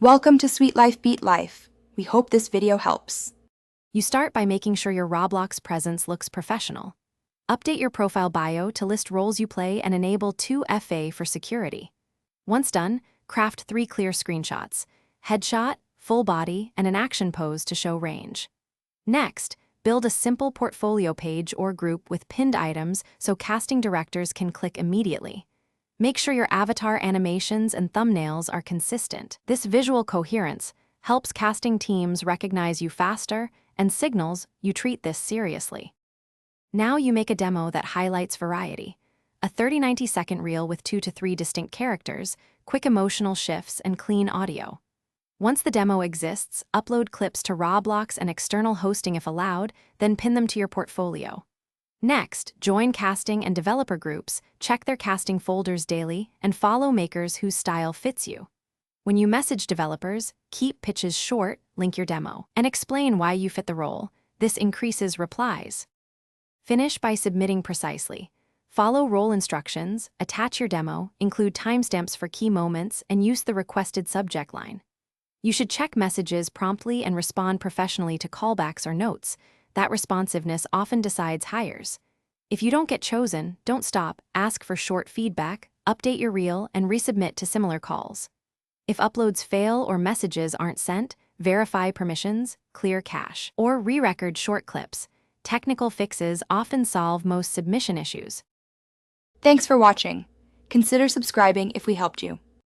Welcome to Sweet Life Beat Life. We hope this video helps. You start by making sure your Roblox presence looks professional. Update your profile bio to list roles you play and enable 2FA for security. Once done, craft 3 clear screenshots: headshot, full body, and an action pose to show range. Next, build a simple portfolio page or group with pinned items so casting directors can click immediately. Make sure your avatar animations and thumbnails are consistent. This visual coherence helps casting teams recognize you faster and signals you treat this seriously. Now you make a demo that highlights variety. A 30-90-second reel with 2 to 3 distinct characters, quick emotional shifts, and clean audio. Once the demo exists, upload clips to Roblox and external hosting if allowed, then pin them to your portfolio. Next, join casting and developer groups, check their casting folders daily, and follow makers whose style fits you. When you message developers, keep pitches short, link your demo, and explain why you fit the role. This increases replies. Finish by submitting precisely. Follow role instructions, attach your demo, include timestamps for key moments, and use the requested subject line. You should check messages promptly and respond professionally to callbacks or notes. That responsiveness often decides hires. If you don't get chosen, don't stop, ask for short feedback, update your reel, and resubmit to similar calls. If uploads fail or messages aren't sent, verify permissions, clear cache, or re-record short clips. Technical fixes often solve most submission issues. Thanks for watching. Consider subscribing if we helped you.